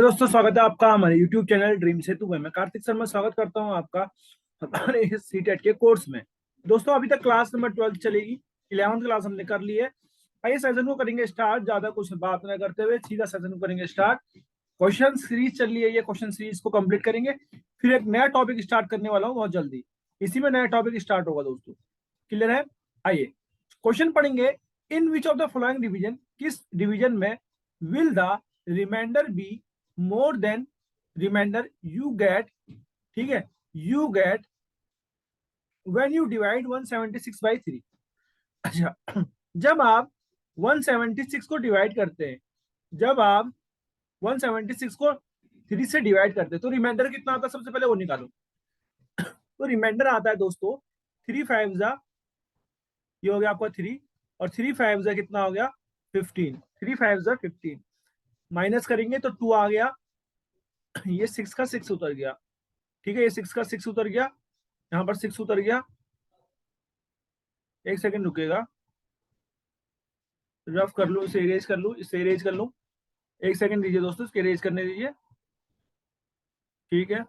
दोस्तों, स्वागत है आपका हमारे YouTube चैनल ड्रीम सेतु में। मैं कार्तिक शर्मा स्वागत करता हूं आपका हमारे इस सीटेट के कोर्स में। दोस्तों, अभी तक क्लास नंबर 12 चलेगी। 11th क्लास हमने कर ली है। आइए सेशन को करेंगे स्टार्ट। ज्यादा कुछ बात न करते हुए सीधा सेशन को करेंगे स्टार्ट। क्वेश्चन सीरीज चल रही है, ये क्वेश्चन सीरीज को कंप्लीट करेंगे। फिर एक नया टॉपिक स्टार्ट करने वाला हूँ बहुत जल्दी। इसी में नया टॉपिक स्टार्ट होगा दोस्तों। क्लियर है? आइए क्वेश्चन पढ़ेंगे। In which of the following division, किस डिवीजन में will the remainder be more than remainder you get, ठीक है, you get when you divide 176 by 3। अच्छा, जब आप 176 को डिवाइड करते हैं, जब आप 176 को 3 से डिवाइड करते हैं तो रिमाइंडर कितना आता है? सबसे पहले वो निकालो। तो रिमाइंडर आता है दोस्तों 3 5 जा, ये हो गया आपका 3, और 3 5 जा कितना हो गया? 15। 3 5 जा 15, माइनस करेंगे तो 2 आ गया। ये 6 का 6 उतर गया, ठीक है, ये 6 का 6 उतर गया, यहाँ पर 6 उतर गया। एक सेकंड रुकेगा, रफ कर लूँ, इसे इरेज कर लूँ, इसे इरेज कर लूँ। एक सेकंड दीजिए दोस्तों, इसके इरेज करने दीजिए, ठीक है,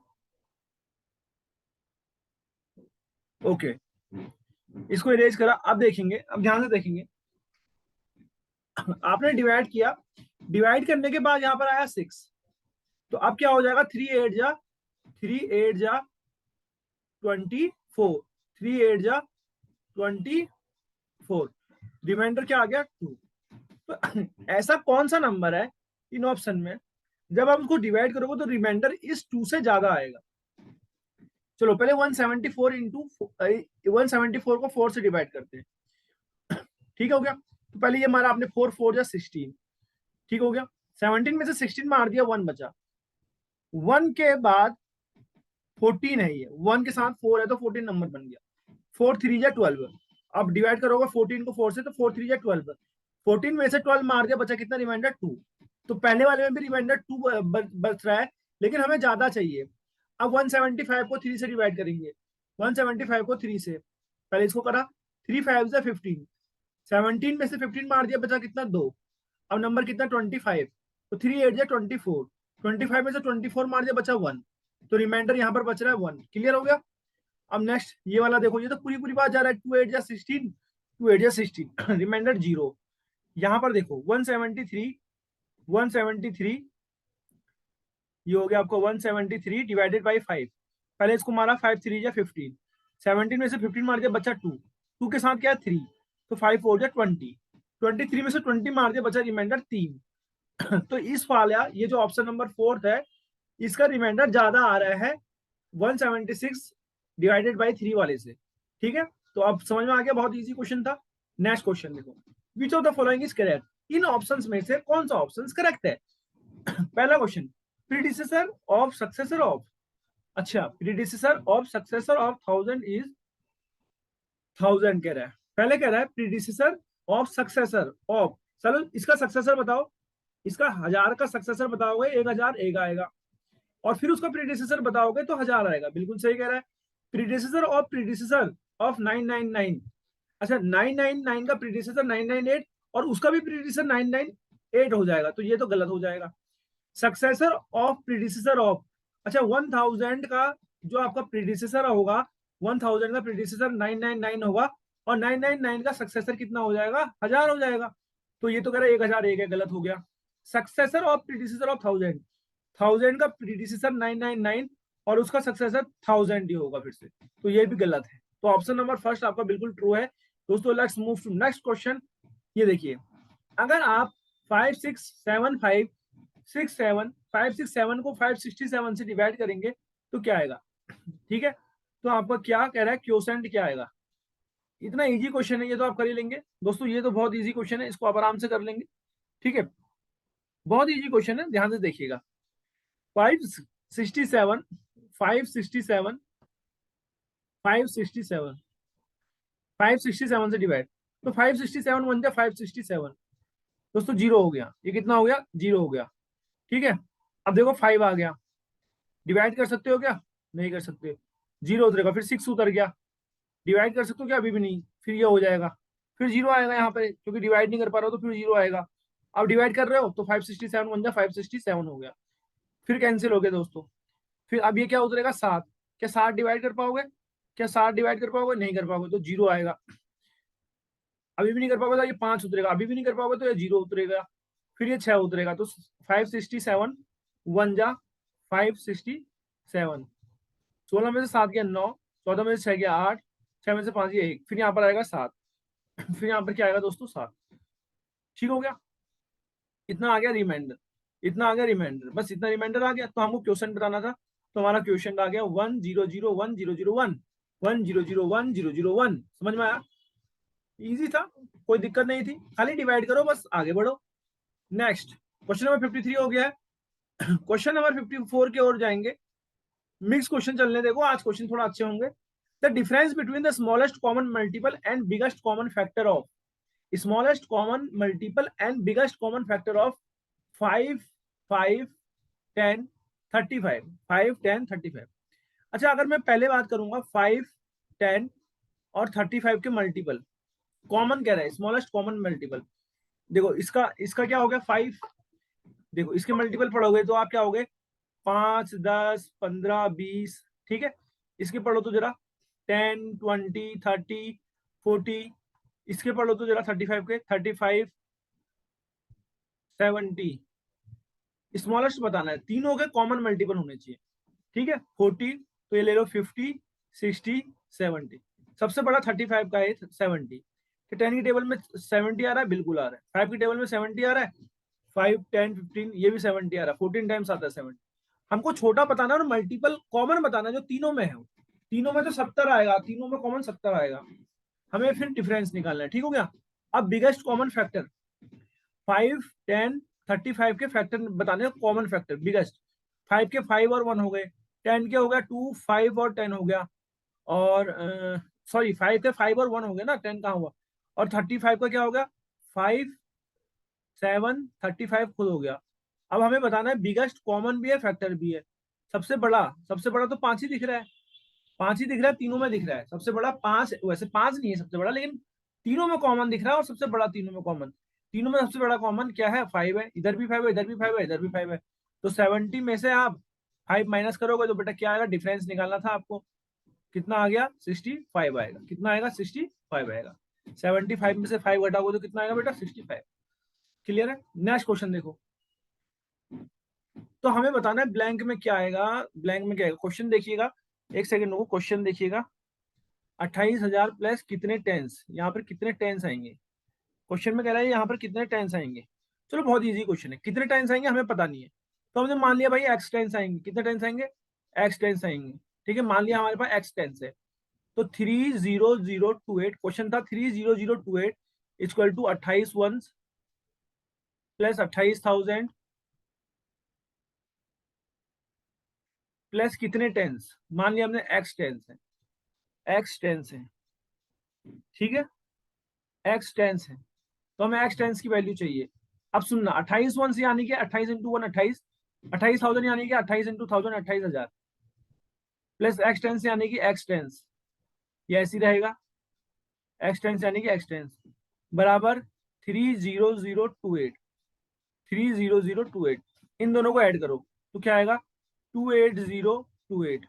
ओके। इसको इरेज करा। अब देखेंगे, अब ध्यान से देखेंगे। आपने डिवाइड किया, डिवाइड करने के बाद यहाँ पर आया 6, तो अब क्या हो जाएगा? 3 8 जा, 3 8 जा 24, 3 8 जा 24, रिमाइंडर क्या आ गया? 2। तो ऐसा कौन सा नंबर है इन ऑप्शन में जब आप उसको डिवाइड करोगे तो रिमाइंडर इस 2 से ज्यादा आएगा? चलो पहले 174 इंटू 174 को 4 से डिवाइड करते हैं, ठीक हो गया। तो पहले ये मारा आपने 4 4 जा 16, ठीक हो गया। 17 में से 16 मार दिया, 1 बचा। 1 के बाद 14 है, ये 1 के साथ 4 है तो 14 नंबर बन गया। 4 3 जा 12, अब डिवाइड करोगे 14 को 4 से तो 4 3 जा 12, 14 में से 12 मार दिया, बचा कितना? रिमाइंडर 2। तो पहले वाले में भी रिमाइंडर 2 बच रहा है, लेकिन हमें ज्यादा चाहिए। अब 175 को 3 से डिवाइड करेंगे, 175 को 3 से, पहले इसको करा, 3 5 से 15, 17 में से 15 मार दिया, बचा कितना? 2। अब नंबर कितना? 25, तो 3 8 जा 24, 25 में से 24 मार दिया, बचा 1, तो रिमाइंडर यहाँ पर बच रहा है 1। क्लियर हो गया? अब नेक्स्ट ये वाला देखो, ये तो पूरी पूरी बात जा रहा है। 2 8 जा 16, 2 8 जा 16, रिमाइंडर 0। यहाँ पर देखो 173, 173, ये हो गया आपको 173 डिवाइडेड बाई 5। पहले इसको मारा, 5 3 जा 15, 17 में से 15 मार दिया, बचा 2, 2 के साथ क्या है? 3, तो 5 4 जा 20, 23 में से 20 मार दिया, बचा रिमाइंडर 3। तो इस वाला, ये जो ऑप्शन नंबर 4 है, इसका रिमाइंडर ज्यादा आ रहा है 176 डिवाइडेड बाई 3 वाले से, ठीक है। तो अब समझ में आ गया, बहुत इजी क्वेश्चन था। नेक्स्ट क्वेश्चन देखो, which of the following is correct? इन ऑप्शंस में से कौन सा ऑप्शन करेक्ट है? पहला question, predecessor of successor of, अच्छा, predecessor of successor of 1000 is 1000 कह रहा है। पहले कह रहा है प्रीडिसेसर ऑफ सक्सेसर ऑफ, चलो इसका सक्सेसर बताओ, इसका 1000 का सक्सेसर बताओगे 1000 एक आएगा, और फिर उसका प्रीडिसेसर बताओगे तो 1000 आएगा। बिल्कुल सही कह रहा है। प्रीडिसेसर ऑफ 999, अच्छा 999 का प्रीडिसेसर 998, और उसका भी प्रीडिसेसर 998 हो जाएगा, तो ये तो गलत हो जाएगा। सक्सेसर ऑफ प्रीडिसेसर ऑफ, अच्छा 1000 का जो आपका प्रीडिसेसर होगा, 1000 का प्रीडिसेसर 999 होगा, और 999 का सक्सेसर कितना हो जाएगा? 1000 हो जाएगा। तो ये तो कह रहा है 1001 है, गलत हो गया। सक्सेसर ऑफ प्रीडिसेसर ऑफ 1000, 1000 का प्रीडिसेसर 999 और उसका सक्सेसर 1000 ही होगा फिर से, तो ये भी गलत है। तो ऑप्शन नंबर फर्स्ट आपका बिल्कुल ट्रू है दोस्तों। Let's move to next question. ये देखिए, अगर आप 5 6 7 5 6 7 5 6 7 को 567 से डिवाइड करेंगे तो क्या आएगा? ठीक है, तो आपका क्या कह रहा है, क्वोशेंट क्या आएगा? इतना इजी क्वेश्चन है ये, तो आप कर ही लेंगे दोस्तों। ये तो बहुत इजी क्वेश्चन है, इसको आप आराम से कर लेंगे, ठीक है। बहुत इजी क्वेश्चन है, ध्यान से देखिएगा। 567 567 567 567 से डिवाइड, तो 567 बन गया 567 दोस्तों, जीरो हो गया। ये कितना हो गया? जीरो हो गया, ठीक है। अब देखो 5 आ गया, डिवाइड कर सकते हो क्या? नहीं कर सकते, जीरो उतरेगा। फिर 6 उतर गया, डिवाइड कर सकते हो क्या? अभी भी नहीं, फिर ये हो जाएगा, फिर जीरो आएगा यहाँ पे, क्योंकि डिवाइड नहीं कर पा रहा हो तो फिर जीरो आएगा। अब डिवाइड कर रहे हो तो 567 बन गया, 567 हो गया। फिर कैंसिल हो गया दोस्तों। फिर अब ये क्या उतरेगा 7। क्या 7 डिवाइड कर पाओगे? क्या 7 डिवाइड कर पाओगे? नहीं कर पाओगे तो 0 आएगा। अभी भी नहीं कर पाओगे तो ये 5 उतरेगा। अभी भी नहीं कर पाओगे तो ये 0 उतरेगा। फिर ये 6 उतरेगा तो 567 वन जा 567। 16 में से 7 गया 9, 14 में से 6 गया 8, 6 में से 5 गया 1, फिर यहाँ पर आएगा 7। फिर यहाँ पर क्या आएगा दोस्तों? 7। ठीक हो गया? इतना आ गया रिमाइंडर, इतना आ गया रिमाइंडर, बस इतना रिमाइंडर आ गया। तो हमको क्वेश्चन बताना था, तो हमारा क्वेश्चन आ गया 1001001 1001001। समझ में आया? इजी था, कोई दिक्कत नहीं थी, खाली डिवाइड करो बस, आगे बढ़ो। नेक्स्ट क्वेश्चन नंबर 53 हो गया है। क्वेश्चन नंबर 54 की ओर जाएंगे। मिक्स क्वेश्चन चलने देखो, आज क्वेश्चन थोड़ा अच्छे होंगे। The difference between the smallest common multiple and biggest common factor of, smallest common multiple and biggest common factor of 5, 5, 10, 35, 5, 10, 35। अच्छा, अगर मैं पहले बात करूंगा 5, 10 और 35 के मल्टीपल, कॉमन कह रहा है, स्मॉलेस्ट कॉमन मल्टीपल। देखो इसका इसका क्या हो गया 5। देखो इसके मल्टीपल पढ़ोगे तो आप क्या होगे 5, 10, 15, 20। ठीक है, इसके पढ़ो तो जरा 10, 20, 30, 40। इसके पढ़ो तो जरा 35 के 35, 70। स्मॉलेस्ट बताना है, तीनों के कॉमन मल्टीपल होने चाहिए। ठीक है, 40 तो ये ले लो 50, 60, 70। सबसे बड़ा 35 का है 70। तो 10 की टेबल में 70 आ रहा है, बिल्कुल आ रहा है। 5 की टेबल में 70 आ रहा है, 5, 10, 15 ये भी 70 आ रहा है, 14 टाइम्स आता है 70। हमको छोटा बताना और मल्टीपल कॉमन बताना जो तीनों में है। तीनों में तो 70 आएगा, तीनों में कॉमन 70 आएगा, हमें फिर डिफरेंस निकालना है। ठीक हो गया? अब बिगेस्ट कॉमन फैक्टर 5, 10, 35 के फैक्टर बताने, कॉमन फैक्टर बिगेस्ट। 5 के 5 और 1 हो गए, 10 के हो गया 2, 5 और 10 हो गया, और सॉरी 5 के 5 और 1 हो गया ना, 10 कहाँ हुआ। और 35 का क्या हो गया 5, 7, 35 खुद हो गया। अब हमें बताना है बिगेस्ट कॉमन भी है फैक्टर भी है। सबसे बड़ा तो 5 ही दिख रहा है, 5 ही दिख रहा है, तीनों में दिख रहा है। सबसे बड़ा 5, वैसे 5 नहीं है सबसे बड़ा, लेकिन तीनों में कॉमन दिख रहा है, और सबसे बड़ा तीनों में कॉमन। तीनों में सबसे बड़ा कॉमन क्या है 5 है, इधर भी 5 है, इधर भी 5 है, इधर भी 5 है। तो 70 में से आप 5 माइनस करोगे तो बेटा क्या आएगा, डिफरेंस निकालना था आपको। कितना आ गया 65 आएगा। कितना आएगा 65 आएगा। 75 में से 5 घटाओगे तो कितना आएगा बेटा 65। क्लियर है? नेक्स्ट क्वेश्चन देखो। तो हमें बताना है ब्लैंक में क्या आएगा, ब्लैंक में क्या आएगा। क्वेश्चन देखिएगा, एक सेकंड को, क्वेश्चन देखिएगा। 28,000 प्लस कितने टेंस, यहाँ पर कितने टेंस आएंगे। क्वेश्चन में कह रहा है यहाँ पर कितने टेंस आएंगे। चलो बहुत इजी क्वेश्चन है, कितने टेंस आएंगे हमें पता नहीं है, तो हमने मान लिया भाई एक्स टेंस आएंगे। कितने टेंस आएंगे? एक्स टेंस आएंगे। ठीक है, मान लिया हमारे पास एक्स टेंस है। तो 30028, क्वेश्चन था 30028 equal to 28 one plus 28,000 plus कितने टेंस, मान लिया हमने एक्स टेंस है, एक्स टेंस है। ठीक है, एक्स टेंस है, तो हमें एक्स टेंस की वैल्यू चाहिए। अब सुनना, 28 वन से यानी कि 28 इंटू वन 28, 28,000 यानी कि 28 इंटू 1000 28,000, प्लस एक्स टेंस यानी कि एक्स टेंस, ये ऐसी रहेगा। एक्स टेंस यानी कि एक्स टेंस बराबर 30028, 30028। इन दोनों को ऐड करो तो क्या आएगा 28028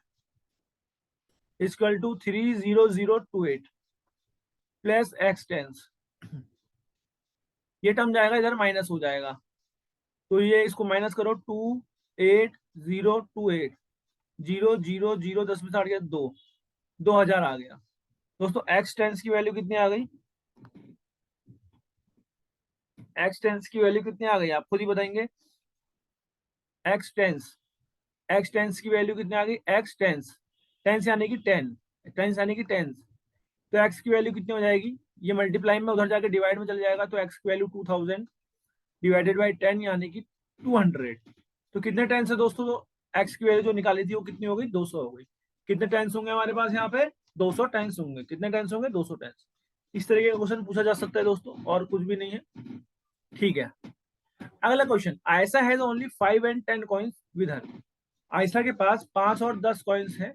equal to 30028 plus X tens. ये टर्म जाएगा इधर, माइनस हो जाएगा, तो ये इसको माइनस करो 28028, 0 0 0 10 में से हट गया 2, 2000 आ गया। दोस्तों एक्स टेंस की वैल्यू कितनी आ गई, एक्स टेंस की वैल्यू कितनी आ गई आप खुद ही बताएंगे। एक्स टेंस, एक्स टेंस की वैल्यू कितनी आ गई, एक्स टेंस, टेंस यानी कि 10, टेंस यानी कि टेंस, तो एक्स की वैल्यू कितनी हो जाएगी, ये मल्टीप्लाई में उधर जाके डिवाइड में चल जाएगा, तो एक्स की वैल्यू 2000 डिवाइडेड बाई 10 यानी कि 200। तो कितने टेंस है दोस्तों, तो एक्स की वैल्यू जो निकाली थी वो कितनी हो गई 200 हो गई। कितने टेंस होंगे हमारे पास यहाँ पे 200 टेंस होंगे। कितने टेंस होंगे 200 टेंस। इस तरीके का क्वेश्चन पूछा जा सकता है दोस्तों, और कुछ भी नहीं है। ठीक है, अगला question, Ayesha has only 5 and 10 coins with her. Ayesha के पास 5 और 10 कॉइन्स है,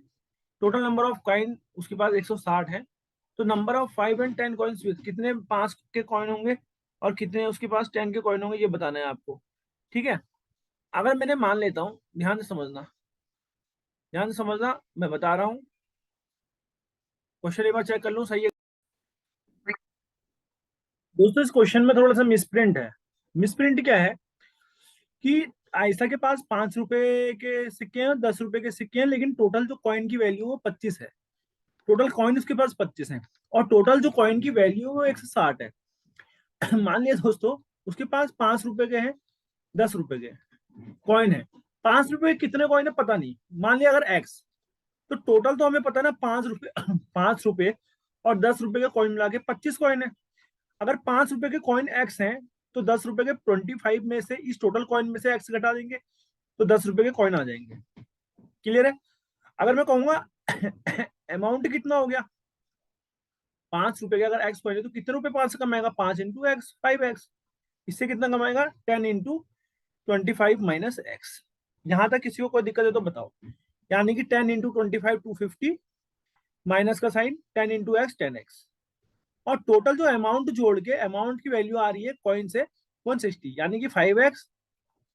टोटल नंबर ऑफ कॉइन उसके पास 160 है। तो number of 5 and 10 coins with, कितने 5 के कॉइन होंगे और कितने उसके पास 10 के कॉइन होंगे, ये बताना है आपको। ठीक है, अगर मैंने मान लेता हूं, ध्यान से समझना, ध्यान से समझना, मैं बता रहा हूं, क्वेश्चन एक बार चेक कर लूं, सही है दोस्तों? इस क्वेश्चन में थोड़ा सा मिसप्रिंट है। मिसप्रिंट क्या है कि आयशा के पास 5 रुपए के सिक्के हैं और 10 रुपए के सिक्के हैं, लेकिन टोटल जो कॉइन की वैल्यू वो 25 है। टोटल कॉइन उसके पास 25 है और टोटल जो कॉइन की वैल्यू वो 160 है। मान लिया दोस्तों उसके पास 5 रुपए के हैं, 10 रुपए के कॉइन है। 5 रुपए के कितने कॉइन है पता नहीं, मान लिया अगर एक्स, तो टोटल तो हमें पता है ना 5 रुपए 5 रुपए और 10 रुपए के कॉइन मिला के 25 कॉइन है। अगर 5 रुपए के कॉइन एक्स हैं तो 10 रुपए के 25 में से इस टोटल कॉइन में से एक्स घटा देंगे तो 10 रुपए के कॉइन आ जाएंगे। क्लियर है? अगर मैं कहूंगा अमाउंट कितना हो गया, 5 रुपए के अगर एक्स कॉइन है तो कितने रुपए 5 से कमाएगा, 5 × एक्स 5x। इससे कितना कमाएगा, 10 × 25 - x। यहां तक किसी को कोई दिक्कत है तो बताओ। यानी कि 10 × 25 250 माइनस का साइन 10 × x 10x। और टोटल जो अमाउंट जोड़ के अमाउंट की वैल्यू आ रही है कॉइन से 160, यानी कि 5x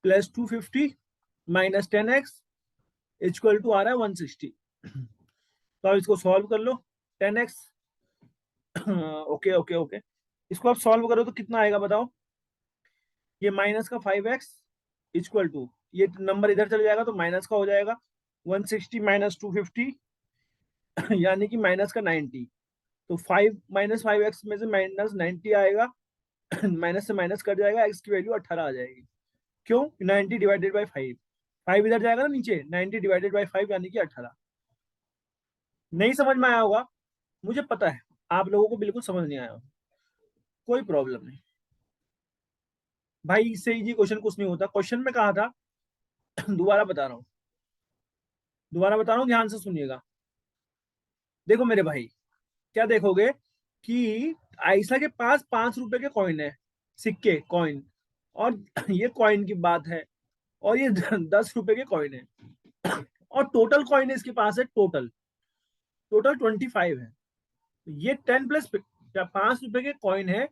+ 250 - 10x इक्वल टू आ रहा है 160। तो अब इसको सॉल्व कर लो। 10x ओके ओके ओके, इसको आप सॉल्व करो तो कितना आएगा बताओ? ये माइनस का 5x इक्वल टू, ये नंबर इधर चले जाएगा तो माइनस का हो जाएगा 160 - 250 यानी कि माइनस का 90। तो 5 - 5x में से माइनस 90 आएगा, माइनस से माइनस कट जाएगा, x की वैल्यू 18 आ जाएगी। क्यों? 90 डिवाइडेड बाई 5, 5 इधर जाएगा ना नीचे, 90 डिवाइडेड बाई 5 यानी कि 18। नहीं समझ में आया होगा, मुझे पता है आप लोगों को बिल्कुल समझ नहीं आया, कोई प्रॉब्लम नहीं भाई, इससे इजी क्वेश्चन कुछ नहीं होता। क्वेश्चन में कहा था दोबारा बता रहा हूँ, दोबारा बता रहा हूँ, ध्यान से सुनिएगा। देखो मेरे भाई, क्या देखोगे कि आयशा के पास 5 रुपए के कॉइन है, सिक्के कॉइन, और ये कॉइन की बात है, और ये 10 रुपए के कॉइन है, और टोटल कॉइन इसके पास है, टोटल टोटल 25 है। ये 10 प्लस 5 रुपए के कॉइन है,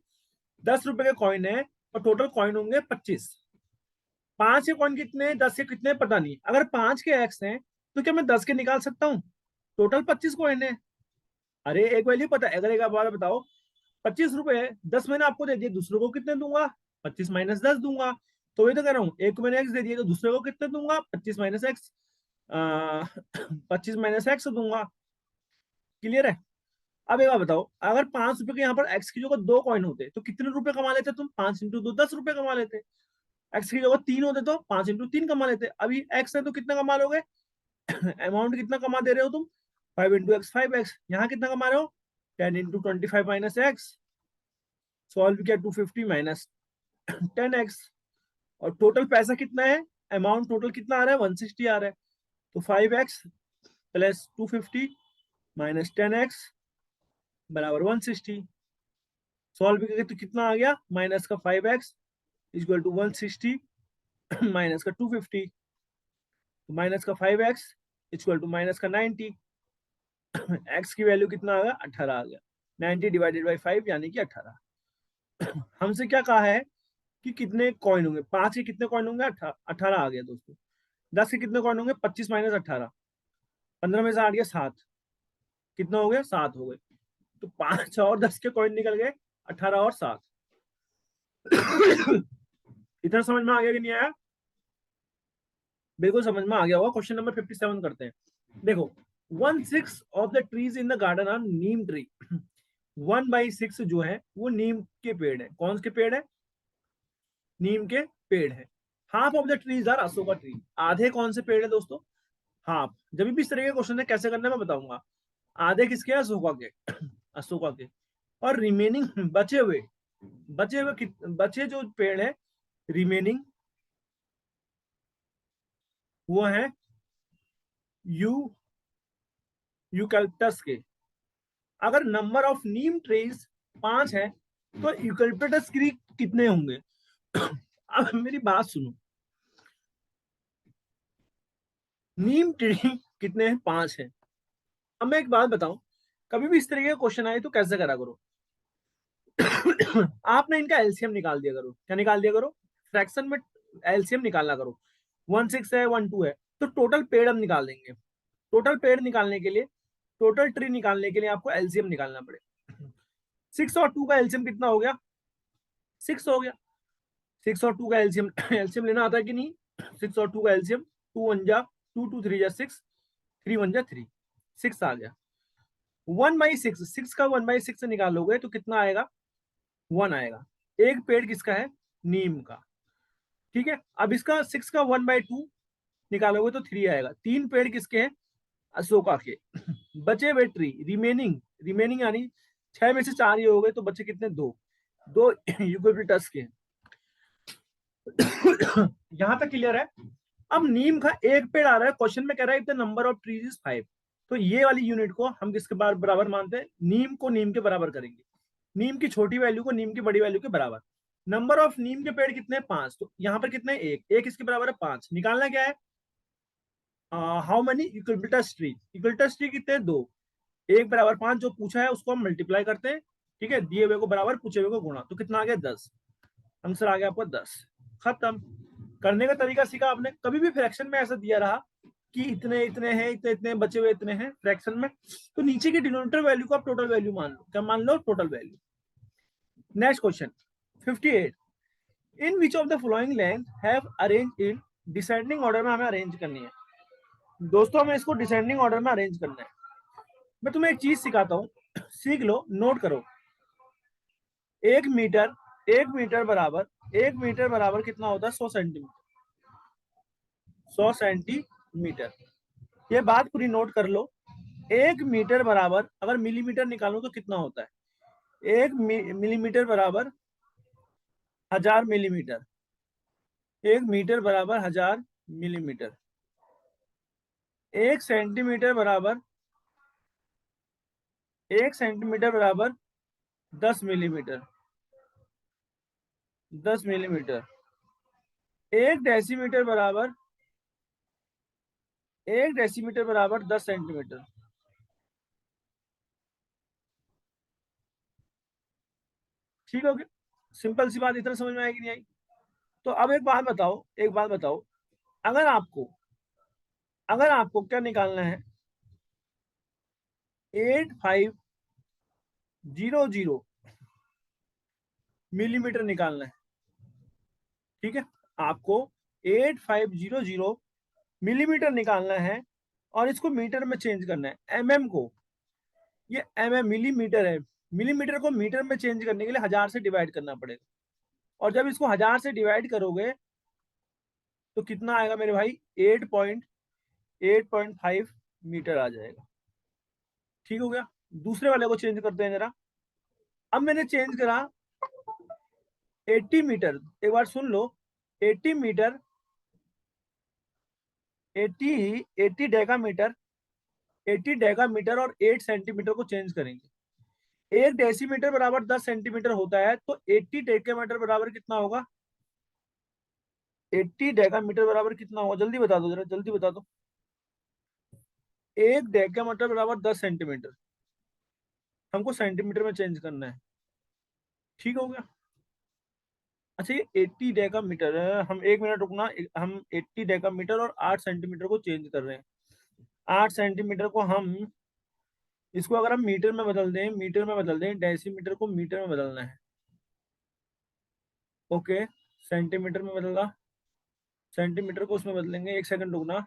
10 रुपए के कॉइन है, और टोटल कॉइन होंगे 25। 5 के कॉइन कितने, 10 के कितने पता नहीं। अगर 5 के एक्स हैं तो क्या मैं 10 के निकाल सकता हूँ? टोटल 25 कॉइन है। अरे एक वैल्यू पता है, अगर एक बार बताओ, 25 रुपए है, 10 मैंने आपको दे दिए, दूसरे को कितने दूंगा? 25 - 10 दूंगा। तो वही तो कह रहा हूँ, एक को मैंने एक्स दे दिए तो दूसरे को कितने दूंगा? 25 - एक्स, 25 - एक्स दूंगा। क्लियर है? अब एक बार बताओ, अगर 5 रुपए के यहाँ पर एक्स की जगह 2 कॉइन होते तो कितने रुपए कमा लेते तुम? 5 × 2 10 रुपए कमा लेते। एक्स की जगह 3 होते तो 5 × 3 कमा लेते। अभी एक्स है तो कितना कमा लोगे? अमाउंट कितना कमा दे रहे हो तुम? 5 × x 5x। यहाँ कितना कमा रहे हो? 10 × 25 - x। सॉल्व किया 250 - 10x। और टोटल पैसा कितना है, अमाउंट टोटल कितना आ रहा है? 160 आ रहा है। तो 5x + 250 - 10x बराबर 160। सॉल्व करके तो कितना आ गया? माइनस का 5x इक्वल टू 160 माइनस का 250, तो माइनस का 5x इक्वल टू माइनस का 90। x की वैल्यू कितना आ गया? 18 आ गया। 90 डिवाइडेड बाई 5 यानी कि 18। हमसे क्या कहा है कि कितने कॉइन होंगे? 5 के कितने कॉइन होंगे? 18 आ गया दोस्तों। 10 के कितने कॉइन होंगे? 25 - 18, 15 में से 8 गया 7, कितना हो गया? 7 हो गए। तो 5 और 10 के कॉइन निकल गए, 18 और 7। इतना समझ में आ गया कि नहीं आया? बिल्कुल समझ में आ गया होगा। क्वेश्चन नंबर 57 करते हैं। देखो, 1/6 of the trees in the garden are neem tree. 1/6 जो है वो नीम के पेड़ है। कौन से पेड़ है? नीम के पेड़ है। Half of the trees are ashoka tree. आधे कौन से पेड़ है दोस्तों? हाफ। जब भी इस तरह के क्वेश्चन है कैसे करना है मैं बताऊंगा। आधे किसके? अशोका के। अशोका के। और रिमेनिंग बचे जो पेड़ है रिमेनिंग, वो है यू यूकैलिप्टस के। अगर नंबर ऑफ नीम ट्रीज 5 है तो यूकैलिप्टस ट्री कितने होंगे? अब मेरी बात सुनो, नीम ट्री कितने हैं? 5 है। अब मैं एक बात बताऊं, कभी भी इस तरीके का क्वेश्चन आए तो कैसे करा करो? आपने इनका एलसीएम निकाल दिया करो। क्या निकाल दिया करो? फ्रैक्शन में एलसीएम निकालना करो। 1 6 है, 1 2 है, तो टोटल पेड़ हम निकाल देंगे। टोटल पेड़ निकालने के लिए, टोटल ट्री निकालने के लिए आपको एलसीएम निकालना पड़ेगा। 6 और 2 का एलसीएम कितना हो गया? 6 हो गया। 6 और 2 का एलसीएम एलसीएम लेना आता है कि नहीं? 6 और 2 का एलसीएम, 2 1 जा 2, 2 3 जा 6, 3 1 जा 3, 6 आ गया। 1/6, 6 का 1/6 से निकालोगे तो कितना आएगा? 1 आएगा। एक पेड़ किसका है? नीम का। ठीक है, अब इसका 6 का 1/2 निकालोगे तो 3 आएगा। 3 पेड़ किसके हैं? अशोका के। बचे हुए ट्री, रिमेनिंग, रिमेनिंग यानी 6 में से 4 ही हो गए, तो बचे कितने? 2, 2 यूकेलिप्टस के। यहां तक क्लियर है? अब नीम का एक पेड़ आ रहा है, क्वेश्चन में कह रहा है the number of trees is 5, तो ये वाली यूनिट को हम किसके बराबर मानते हैं? नीम को नीम के बराबर करेंगे। नीम की छोटी वैल्यू को नीम की बड़ी वैल्यू के बराबर। नंबर ऑफ नीम के पेड़ कितने? 5, तो यहाँ पर कितने? एक इसके बराबर है 5। निकालना क्या है? How many eucalyptus tree? Eucalyptus tree कितने? 2। 1 = 5, जो पूछा है उसको हम मल्टीप्लाई करते हैं। ठीक है, दिए हुए को बराबर, पूछे हुए को गुणा, तो कितना आ गया? 10। आंसर आ गया आपको 10। खत्म। करने का तरीका सीखा आपने। कभी भी फ्रैक्शन में ऐसा दिया रहा कि इतने इतने हैं, इतने इतने बचे हुए इतने हैं फ्रैक्शन में, तो नीचे की डिनोमिनेटर वैल्यू को आप टोटल वैल्यू मान लो। क्या मान लो? Total value. Next question 58, in which of the following length have arrange in descending order में हमें अरेंज करनी है। दोस्तों हमें इसको डिसेंडिंग ऑर्डर में अरेंज करना है। मैं तुम्हें एक चीज सिखाता हूँ, सीख लो, नोट करो। 1 मीटर, 1 मीटर बराबर, 1 मीटर बराबर कितना होता है? 100 सेंटीमीटर। 100 सेंटीमीटर, ये बात पूरी नोट कर लो। 1 मीटर बराबर, अगर मिलीमीटर निकालो तो कितना होता है? 1 मिलीमीटर बराबर 1000 मिलीमीटर। 1 मीटर बराबर 1000 मिलीमीटर। 1 सेंटीमीटर बराबर, 1 सेंटीमीटर बराबर 10 मिलीमीटर। 10 मिलीमीटर। 1 डेसीमीटर बराबर, 1 डेसीमीटर बराबर 10 सेंटीमीटर। ठीक हो गया? सिंपल सी बात, इतना समझ में आएगी नहीं आई? तो अब एक बात बताओ, एक बात बताओ, अगर आपको, अगर आपको क्या निकालना है? 8500 मिलीमीटर निकालना है। ठीक है, आपको 8500 मिलीमीटर निकालना है और इसको मीटर में चेंज करना है। को, ये मिलीमीटर है, मिलीमीटर को मीटर में चेंज करने के लिए 1000 से डिवाइड करना पड़ेगा। और जब इसको 1000 से डिवाइड करोगे तो कितना आएगा मेरे भाई? 8.5 मीटर आ जाएगा। ठीक हो गया? दूसरे वाले को चेंज करते हैं जरा। अब मैंने चेंज करा 80 मीटर, एक बार सुन लो। 80 metre, 80 80 decametre, 80 decametre और 8 सेंटीमीटर को चेंज करेंगे। 1 डेसीमीटर बराबर 10 सेंटीमीटर होता है, तो 80 डेकामीटर बराबर कितना होगा? 80 डेकामीटर बराबर कितना होगा? जल्दी बता दो, जरा जल्दी बता दो। 1 डेकामीटर बराबर 10 सेंटीमीटर, हमको सेंटीमीटर में चेंज करना है। ठीक हो गया? अच्छा, ये 80 डेकामीटर है, हम 1 मिनट रुकना, हम 80 डेकामीटर और 8 सेंटीमीटर को चेंज कर रहे हैं। 8 सेंटीमीटर को हम, इसको अगर हम मीटर में बदल दें, मीटर में बदल दें, डेसीमीटर को मीटर में बदलना है। ओके, सेंटीमीटर में बदला, सेंटीमीटर को उसमें बदलेंगे। 1 सेकंड रुकना।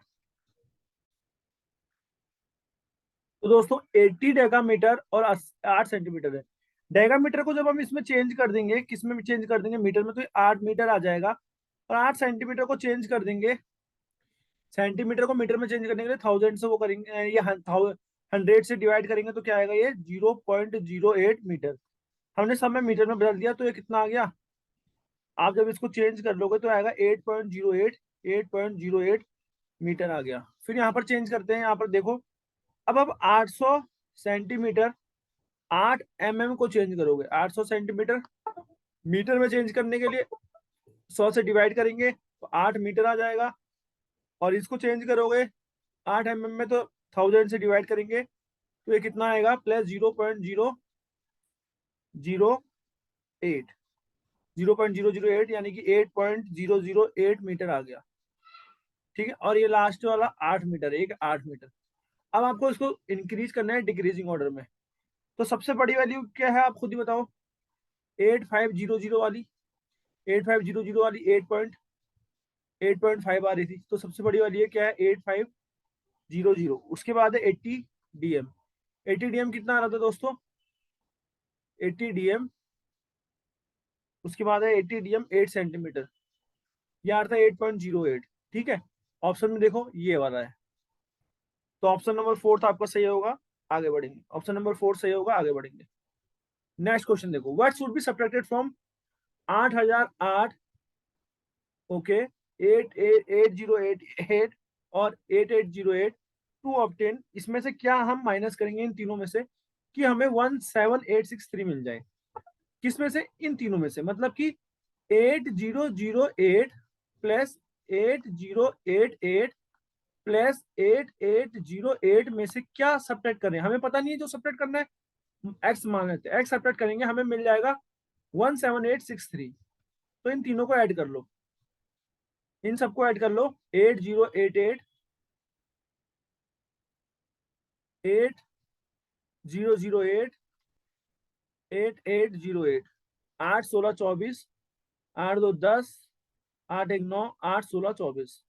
तो दोस्तों 80 डेकामीटर और 8 सेंटीमीटर है। डेकामीटर को जब हम इसमें चेंज कर देंगे, किस में चेंज कर देंगे? मीटर में, तो 8 मीटर आ जाएगा। और 8 सेंटीमीटर को चेंज कर देंगे, सेंटीमीटर को मीटर में चेंज करने के लिए 1000 से वो करेंगे, ये 100 से डिवाइड करेंगे तो क्या आएगा? ये 0.08 मीटर। हमने सब में मीटर में बदल दिया, तो ये कितना आ गया? आप जब इसको चेंज कर लोगे तो आएगा 8.08 मीटर आ गया। फिर यहाँ पर चेंज करते हैं, यहाँ पर देखो। अब 800 सेंटीमीटर, 8 को चेंज करोगे, 800 सेंटीमीटर मीटर में चेंज करने के लिए 100 से डिवाइड करेंगे तो 8 मीटर आ जाएगा। और इसको चेंज करोगे 8 में, तो 1000 से डिवाइड करेंगे तो ये कितना आएगा? प्लस 0.008, 0.008 यानी कि 8.008 मीटर आ गया। ठीक है, और ये लास्ट वाला 8 मीटर, एक 8 मीटर। अब आपको इसको इंक्रीज करना है डिक्रीजिंग ऑर्डर में। तो सबसे बड़ी वैल्यू क्या है आप खुद ही बताओ। 8500 वाली, 8500 वाली 8.5 आ रही थी, तो सबसे बड़ी वाली है क्या है 8500। उसके बाद है 80 DM। 80 DM कितना आ रहा था दोस्तों, 80 DM, उसके बाद है 80 DM 8 सेंटीमीटर, ये आ रहा था 8.08। ठीक है, ऑप्शन में देखो ये वाला है, तो ऑप्शन नंबर 4 आपका सही होगा, आगे बढ़ेंगे। ऑप्शन नंबर 4 सही होगा, आगे बढ़ेंगे। नेक्स्ट क्वेश्चन देखो, what should be subtracted from 8008, okay, 8088 और 8808 टू ऑब्टेन, इसमें से क्या हम माइनस करेंगे इन तीनों में से कि हमें 17863 मिल जाए। किसमें से, इन तीनों में से, मतलब कि 8008 प्लस 8088 प्लस 8808 में से क्या सब्ट्रैक्ट करें, हमें पता नहीं है जो सब्ट्रैक्ट करना है। एक्स मान लेते हैं, एक्स सब्ट्रैक्ट करेंगे, हमें मिल जाएगा 17863। तो इन तीनों को ऐड कर लो, इन सबको ऐड कर लो, 8088 8008 8808, 8 16 24, 8 2 10, 8 1 9, 8 16 24,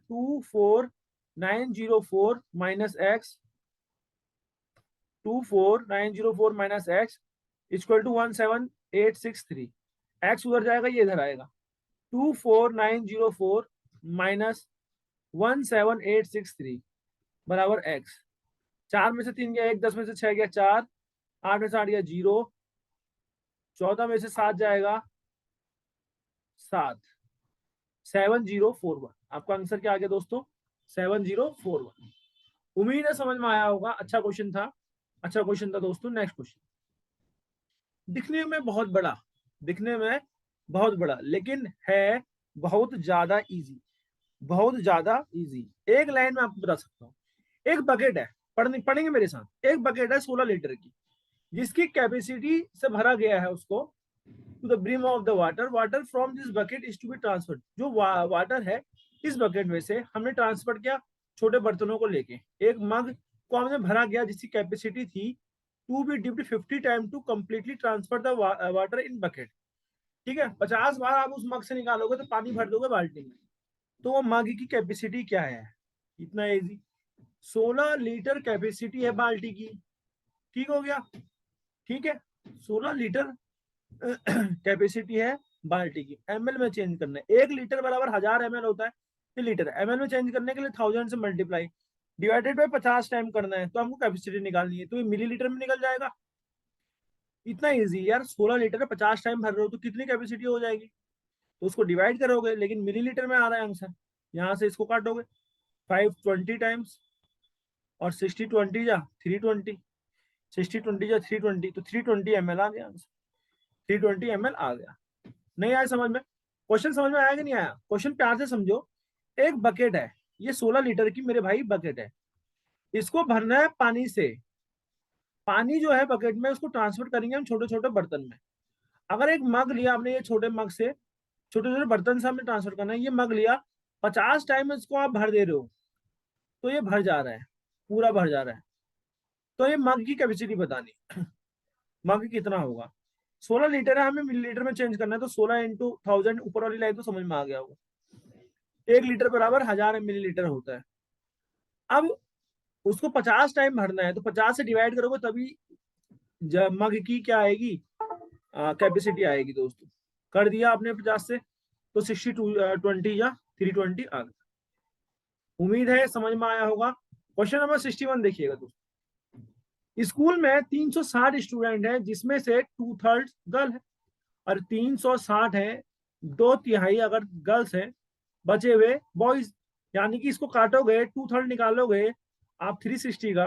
24904 minus x, 24904 minus x equal to 17863। X उधर जाएगा, ये इधर आएगा, 24904 माइनस 17863 बराबर एक्स। 4 में से 3 गया 1, 10 में से 6 गया 4, 8 में से 8 गया 0, 14 में से 7 जाएगा 7, 7041। आपका आंसर क्या आ गया दोस्तों, 7041। उम्मीद है समझ में आया होगा, अच्छा क्वेश्चन था, अच्छा क्वेश्चन था दोस्तों। नेक्स्ट क्वेश्चन, दिखने में बहुत बड़ा, दिखने में बहुत बड़ा, लेकिन है बहुत ज्यादा इजी, बहुत ज्यादा इजी। एक लाइन में आपको बता सकता हूँ, एक बकेट है, पढ़ेंगे मेरे साथ। एक बकेट है 16 लीटर की, जिसकी कैपेसिटी से भरा गया है उसको to the brim of the water, water from this bucket is to be transferred. जो वाटर है इस बकेट में से हमने ट्रांसफर किया छोटे बर्तनों को लेके, एक मग को हमने भरा गया जिसकी कैपेसिटी थी to be dipped 50 time to completely transfer the water in bucket. ठीक है, 50 बार आप उस मग से निकालोगे तो पानी भर दोगे बाल्टी में, तो वो मग की कैपेसिटी क्या है, इतना इजी। 16 लीटर कैपेसिटी है बाल्टी की, ठीक हो गया, ठीक है, 16 लीटर कैपेसिटी है बाल्टी की। एमएल में चेंज करना है, 1 लीटर बराबर 1000 ml होता है, ये लीटर एमएल में चेंज करने के लिए 1000 से मल्टीप्लाई डिवाइडेड बाय 50 टाइम करना है, तो हमको कैपेसिटी निकालनी है, तो ये मिलीलीटर में निकल जाएगा। इतना इजी यार, 16 लीटर है, 50 टाइम भर रहे हो तो कितनी कैपेसिटी हो जाएगी, तो उसको डिवाइड करोगे, लेकिन मिलीलीटर में आ रहा है आंसर, यहाँ से इसको काटोगे 520 टाइम्स, और 60 20 जा 320, 60 20 जा 320, तो 320 ml आ गया आंसर, 320 ml आ गया। नहीं आया समझ में, क्वेश्चन समझ में आया कि नहीं आया, क्वेश्चन प्यार से समझो। एक बकेट है, ये 16 लीटर की मेरे भाई बकेट है, इसको भरना है पानी से। पानी जो है बकेट में उसको ट्रांसफर करेंगे हम छोटे छोटे बर्तन में। अगर एक मग लिया आपने, ये छोटे मग से छोटे छोटे बर्तन से हमने ट्रांसफर करना है, ये मग लिया 50 टाइम इसको आप भर दे रहे हो, तो ये भर जा रहा है, पूरा भर जा रहा है। तो ये मग की कैपेसिटी बतानी, मग कितना होगा। 16 लीटर है, हमें मिलीलीटर में चेंज करना है, तो 16 × 1000 ऊपर वाली लाइन तो समझ में आ गया होगा। 1 लीटर बराबर 1000 मिलीलीटर होता है। अब उसको 50 टाइम भरना है, तो 50 से डिवाइड करोगे तभी मग की क्या आएगी, कैपेसिटी आएगी दोस्तों। कर दिया आपने 50 से, तो 60 20 या 320 आ गया। उम्मीद है समझ में आया होगा। क्वेश्चन नंबर 61 देखिएगा दोस्तों। स्कूल में 360 स्टूडेंट है, जिसमें से 2/3 गर्ल है और 360 है, 2/3 अगर गर्ल्स है, बचे हुए बॉयज। यानी कि इसको काटोगे, 2/3 निकालोगे आप 360 का,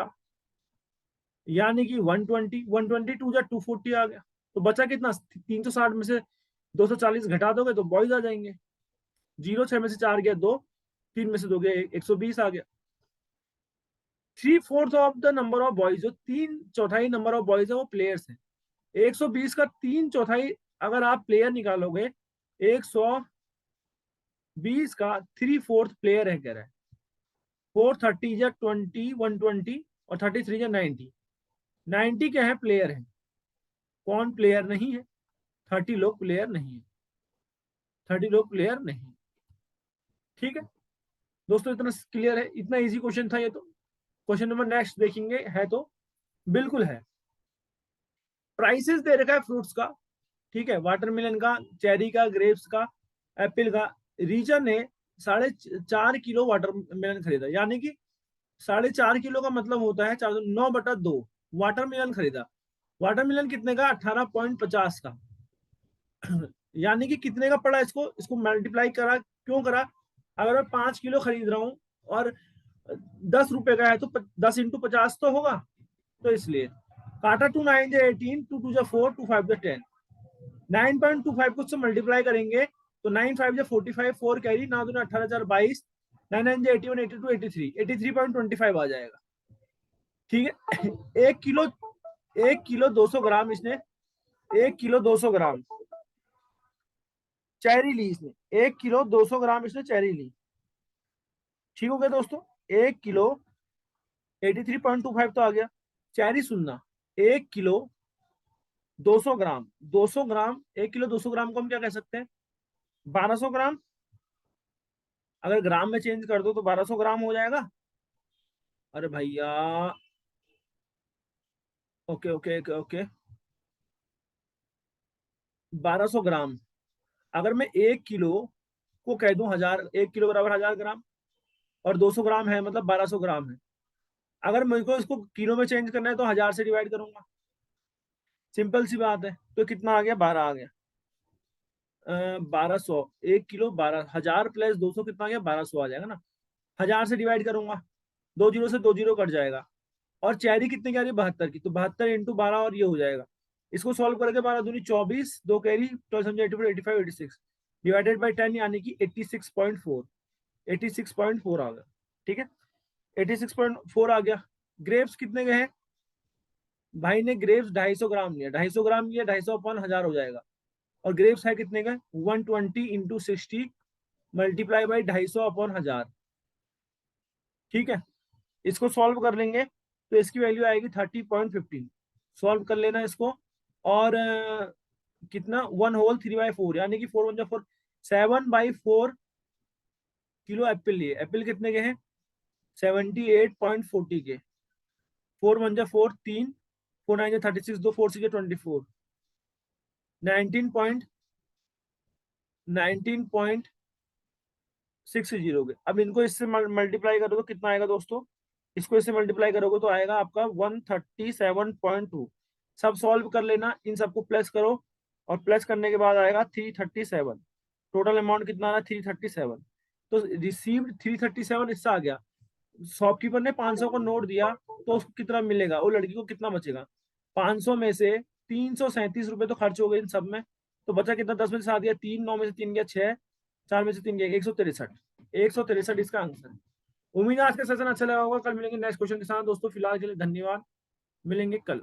यानी कि 120, 122 या 240 आ गया। तो बचा कितना, 360 में से 240 घटा दोगे तो बॉयज आ जाएंगे। 0 6 में से 4 गया 2, 3 में से 2 गया 120 आ गया। 3/4 of the number of boys, जो 3/4 नंबर ऑफ बॉयज है वो प्लेयर्स है। 120 का 3/4 अगर आप प्लेयर निकालोगे, 100 20 का 3/4 प्लेयर है कह रहा है। 430 या 20 120 और 33 या 90। 90 क्या है, प्लेयर है। कौन प्लेयर नहीं है? 30 लोग प्लेयर नहीं है। 30 लोग प्लेयर नहीं। ठीक है दोस्तों, इतना क्लियर है, इतना इजी क्वेश्चन था ये तो। क्वेश्चन नंबर नेक्स्ट देखेंगे, है तो बिल्कुल है। प्राइसेस दे रखा है फ्रूट्स का, ठीक है, वाटरमेलन का, चेरी का, ग्रेप्स का, एप्पल का। रीजन ने 4.5 किलो वाटरमेलन खरीदा, यानी कि 4.5 किलो का मतलब होता है 9/2 वाटरमेलन खरीदा। वाटरमेलन कितने का? 18.50 का। यानी कि कितने का पड़ा इसको? इसको मल्टीप्लाई करा, क्यों करा? अगर मैं 5 किलो खरीद रहा हूं और 10 रुपए का है तो 10 × 50 तो होगा, तो इसलिए काटा 2 9 18, 2 2 4, 2 5 10। 9.25 को उससे मल्टीप्लाई करेंगे तो 9 5 45, 4 कैरी, 9 2 18 22, 9 9 81, 82, 83, 83.25 आ जाएगा। ठीक है। 1 किलो 200 ग्राम इसने, 1 किलो 200 ग्राम चेरी ली इसने, 1 किलो 200 ग्राम इसने चेरी ली। ठीक हो गया दोस्तों, 1 किलो 83.25 तो आ गया। चेरी सुनना, 1 किलो 200 ग्राम, 200 ग्राम, 1 किलो 200 ग्राम को हम क्या कह सकते हैं? 1200 ग्राम। अगर ग्राम में चेंज कर दो तो 1200 ग्राम हो जाएगा। अरे भैया, ओके ओके ओके ओके, 1200 ग्राम। अगर मैं 1 किलो को कह दूं 1000, 1 किलो बराबर 1000 ग्राम, और 200 ग्राम है मतलब 1200 ग्राम है। अगर मुझको इसको किलो में चेंज करना है तो 1000 से डिवाइड करूंगा। सिंपल सी बात है। तो कितना आ गया? 12 आ गया। 1200, 1 किलो 12, 1000 प्लस 200 कितना आ गया? 1200 आ जाएगा ना। 1000 से डिवाइड करूंगा, 2 जीरो से 2 जीरो कट जाएगा। और चेरी कितने की आ रही है? 72 की, तो 72 इंटू 12 और ये हो जाएगा। इसको सॉल्व करके 12 दूनी 24, 2 कैरी, 12 समझे 84, 85, 86 डिवाइडेड बाई 10 यानी कि 86.4, 86.4 आ गया। ठीक है, 86.4 आ गया। ग्रेप्स कितने के हैं? भाई ने ग्रेप्स 250 ग्राम लिया, 250 ग्राम लिया, 250/1000 हो जाएगा। और ग्रेप्स है कितने का? 120 इंटू 60 मल्टीप्लाई बाई 250/1000। ठीक है, इसको सॉल्व कर लेंगे तो इसकी वैल्यू आएगी 30.15। सॉल्व कर लेना इसको। और कितना? 1/3/4 यानी कि 4 1 4, 7/4 किलो एप्पल लिए। एप्पल कितने के हैं? 78.40 के। 4 1 4, 3, 4 9 36, 2 4 6 24, 19.60 के। अब इनको इससे मल्टीप्लाई करोगे तो कितना आएगा दोस्तों? इसको इससे मल्टीप्लाई करोगे तो आएगा आपका 137.2। सब सॉल्व कर लेना, इन सबको प्लस करो, और प्लस करने के बाद आएगा 337। टोटल अमाउंट कितना आ रहा है? 337। तो रिसीव्ड 337 इससे आ गया। शॉपकीपर ने 500 को नोट दिया तो उसको कितना मिलेगा? वो लड़की को कितना बचेगा? 500 में से 337 रुपए तो खर्च हो गए इन सब में, तो बचा कितना? 10 में से 7 गया 3, 9 में से 3 गया 6, 4 में से 3 गया 163। 163 इसका आंसर है। उम्मीद है आज का सेशन अच्छा लगा होगा। कल मिलेंगे नेक्स्ट क्वेश्चन के साथ दोस्तों। फिलहाल के लिए धन्यवाद, मिलेंगे कल।